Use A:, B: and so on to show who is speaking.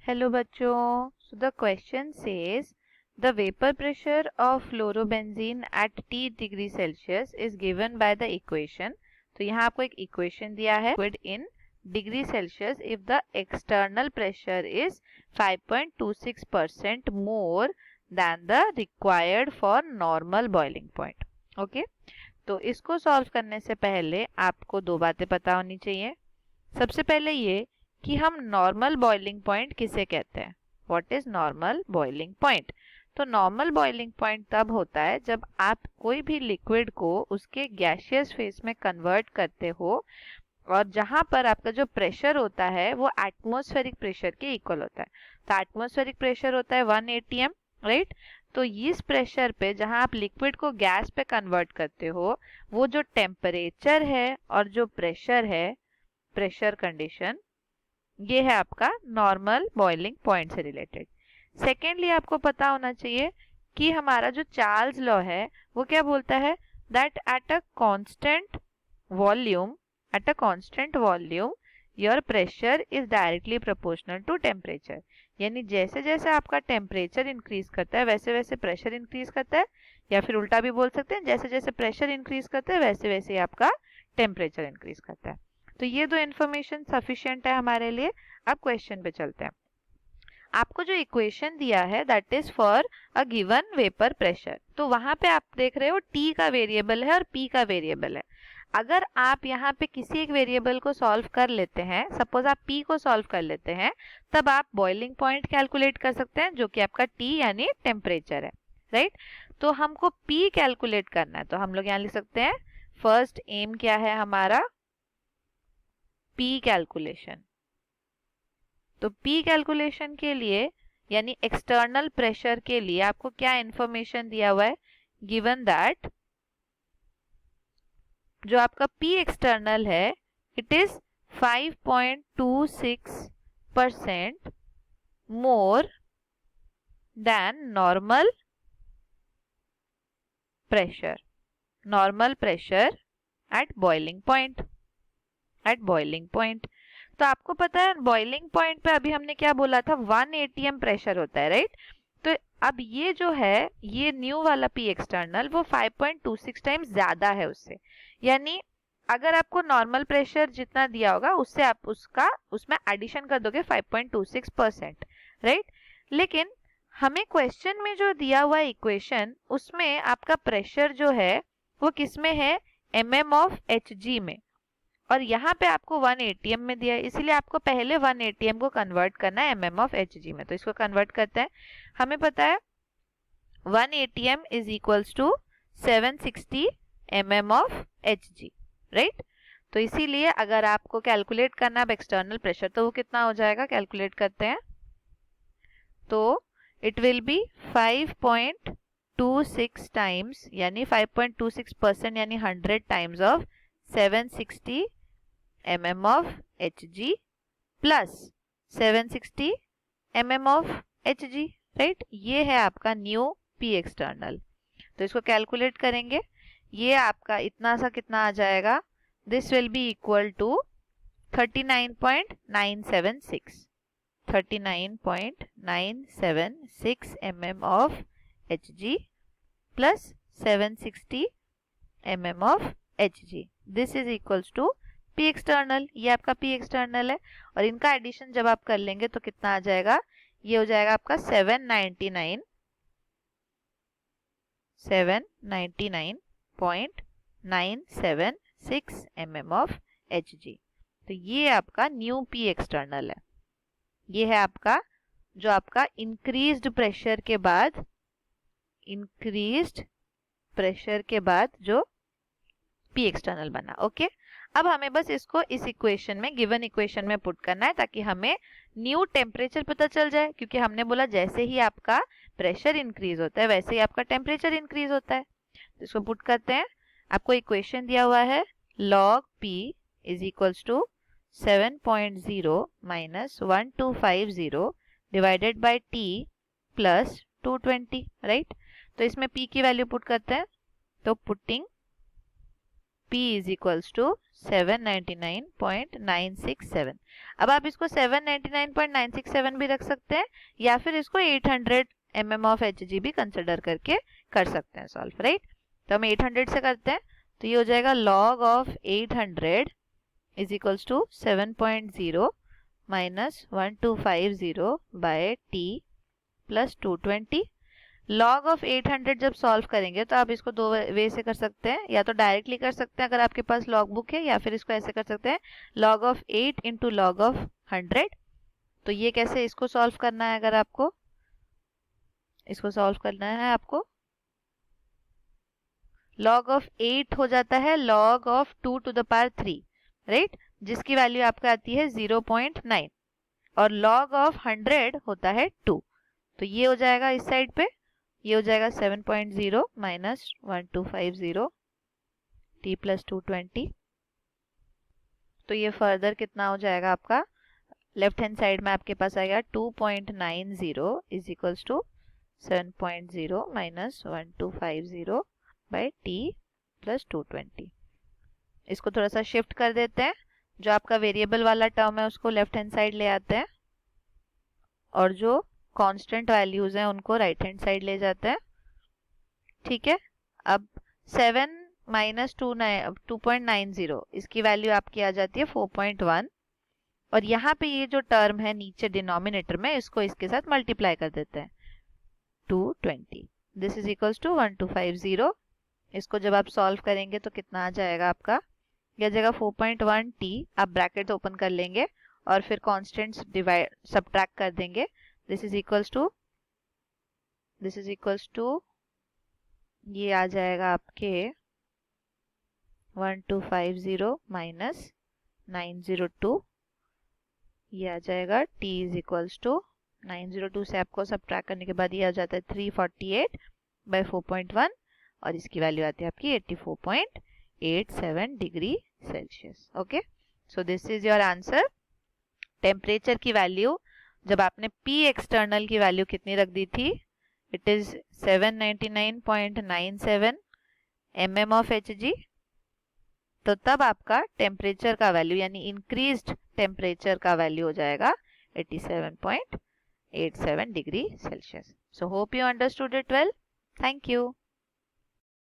A: Hello बच्चों. So the question says the vapor pressure of fluorobenzene at T degree Celsius is given by the equation. तो यहाँ आपको एक equation दिया है liquid in degree Celsius if the external pressure is 5.26% more than the required for normal boiling point. Okay? तो इसको solve करने से पहले आपको दो बातें पता होनी चाहिए. सबसे पहले ये कि हम नॉर्मल बॉइलिंग पॉइंट किसे कहते हैं. What is normal boiling point. तो नॉर्मल बॉइलिंग पॉइंट तब होता है जब आप कोई भी लिक्विड को उसके गैसियस फेस में कन्वर्ट करते हो और जहां पर आपका जो प्रेशर होता है वो एटमॉस्फेरिक प्रेशर के इक्वल होता है. तो एटमॉस्फेरिक प्रेशर होता है 1 atm, राइट. तो इस प्रेशर पे जहां आप लिक्विड को गैस पे कन्वर्ट करते हो वो जो टेम्परेचर है और जो प्रेशर है, प्रेशर कंडीशन, ये है आपका नॉर्मल बॉइलिंग पॉइंट से रिलेटेड. सेकेंडली आपको पता होना चाहिए कि हमारा जो चार्ल्स लॉ है वो क्या बोलता है, that at a constant volume your pressure is directly proportional to temperature. यानी जैसे जैसे आपका टेम्परेचर इंक्रीज करता है वैसे वैसे प्रेशर इंक्रीज करता है, या फिर उल्टा भी बोल सकते हैं, जैसे जैसे प्रेशर इंक्रीज करता है वैसे वैसे आपका टेम्परेचर इंक्रीज करता है. तो ये दो इन्फॉर्मेशन सफिशिएंट है हमारे लिए. अब क्वेश्चन पे चलते हैं. आपको जो इक्वेशन दिया है that is for a given vapour pressure. तो वहां पे आप देख रहे हो टी का वेरिएबल है और पी का वेरिएबल है. अगर आप यहाँ पे किसी एक वेरिएबल को सॉल्व कर लेते हैं, सपोज आप पी को सॉल्व कर लेते हैं, तब आप बॉइलिंग पॉइंट कैलकुलेट कर सकते हैं जो कि आपका टी यानी टेम्परेचर है, राइट. तो हमको पी कैलकुलेट करना है तो हम लोग यहाँ लिख सकते हैं फर्स्ट एम क्या है हमारा, पी कैलकुलेशन. तो पी कैलकुलेशन के लिए यानी एक्सटर्नल प्रेशर के लिए आपको क्या इंफॉर्मेशन दिया हुआ है, गिवन दैट जो आपका पी एक्सटर्नल है it is 5.26% more than normal pressure at boiling point. तो आपको पता है बॉइलिंग पॉइंट पे अभी हमने क्या बोला था, 1 atm प्रेशर होता है, राइट. तो अब ये जो है ये न्यू वाला पी एक्सटर्नल वो 5.26 टाइम्स ज्यादा है उससे. यानी अगर आपको नॉर्मल प्रेशर जितना दिया होगा उससे आप उसमें एडिशन कर दोगे 5.26%, राइट. लेकिन हमें क्वेश्चन में जो दिया हुआ इक्वेशन उसमें आपका प्रेशर जो है वो किस में है, mm ऑफ hg में, और यहाँ पे आपको 1 atm में दिया है, इसीलिए आपको पहले 1 atm को कन्वर्ट करना है mm ऑफ hg में. तो इसको कन्वर्ट करते हैं. हमें पता है 1 atm is equals to 760 mm of hg, right. तो इसीलिए अगर आपको कैलकुलेट करना है एक्सटर्नल प्रेशर तो वो कितना हो जाएगा, कैलकुलेट करते हैं. तो इट विल बी 5.26 टाइम्स यानी 5.26% यानी 100 times of 760 mm of Hg plus 760 mm of Hg, right. ये है आपका न्यू P एक्सटर्नल. तो इसको कैलकुलेट करेंगे, ये आपका इतना सा कितना आ जाएगा, this will be equal to 39.976 mm of Hg plus 760 mm of Hg. This is equals to P external. ये आपका पी एक्सटर्नल है और इनका एडिशन जब आप कर लेंगे तो कितना आ जाएगा, ये हो जाएगा आपका 799.976 mm ऑफ Hg. तो ये आपका न्यू पी एक्सटर्नल है. ये है आपका जो आपका इंक्रीज्ड प्रेशर के बाद जो पी एक्सटर्नल बना. ओके. अब हमें बस इसको इस इक्वेशन में, गिवन इक्वेशन में पुट करना है ताकि हमें न्यू टेम्परेचर पता चल जाए, क्योंकि हमने बोला जैसे ही आपका प्रेशर इंक्रीज होता है वैसे ही आपका टेम्परेचर इंक्रीज होता है. तो इसको पुट करते हैं. आपको इक्वेशन दिया हुआ है log p is equals to 7.0 minus 1250 divided by t plus 220, right. तो इसमें p की वैल्यू पुट करते हैं. तो putting P is equals to 799.967। अब आप इसको 799.967 भी रख सकते हैं या फिर इसको 800 mm ऑफ Hg भी कंसिडर करके कर सकते हैं सॉल्व, राइट। तो हम 800 से करते हैं, तो ये हो जाएगा log of 800 is equals to 7.0 minus 1250 by t plus 220। Log of 800 जब सॉल्व करेंगे तो आप इसको दो वे से कर सकते हैं, या तो डायरेक्टली कर सकते हैं अगर आपके पास लॉग बुक है, या फिर इसको ऐसे कर सकते हैं log of 8 into log of 100। तो ये कैसे इसको सॉल्व करना है, अगर आपको इसको सॉल्व करना है आपको log ऑफ 8 हो जाता है log of 2 to the power 3, right, जिसकी वैल्यू आपको आती है 0.9 और log ऑफ 100 होता है 2। तो ये हो जाएगा इस साइड पे, ये हो जाएगा 7.0 माइनस 1250 t प्लस 220। तो ये फर्दर कितना हो जाएगा आपका, लेफ्ट हैंड साइड में आपके पास आएगा 2.90 is equals to 7.0 minus 1250 by t plus 220। इसको थोड़ा सा शिफ्ट कर देते हैं, जो आपका वेरिएबल वाला टर्म है उसको लेफ्ट हैंड साइड ले आते हैं और जो कांस्टेंट वैल्यूज हैं उनको राइट हैंड साइड ले जाते हैं, ठीक है। अब 7 माइनस 2.90 इसकी वैल्यू आपकी आ जाती है 4.1 और यहाँ पे ये जो टर्म है नीचे डिनोमिनेटर में, इसको इसके साथ मल्टीप्लाई कर देते हैं 220। This is equals to 1250। इसको जब आप सॉल्व करेंगे तो कितना आ जाएगा आपका, यह जाएगा 4.1 t, आप ब्रैकेट ओपन कर लेंगे और फिर कॉन्स्टेंट्स डिवाइड सब्ट्रैक्ट कर देंगे। दिस इज इक्वल्स टू ये आ जाएगा आपके 1250 माइनस 902, ये आ जाएगा t इज इक्वल्स टू 902 से आपको सब्ट्रैक्ट करने के बाद ये आ जाता है 348 बाई 4.1 और इसकी वैल्यू आती है आपकी 84.87 degree Celsius. Okay, so this is your answer. Temperature की वैल्यू जब आपने P एक्सटर्नल की वैल्यू कितनी रख दी थी, it is 799.97 mm of Hg, तो तब आपका टेम्परेचर का वैल्यू यानी इंक्रीज्ड टेम्परेचर का वैल्यू हो जाएगा 87.87 degree Celsius. So hope you understood it well. Thank you.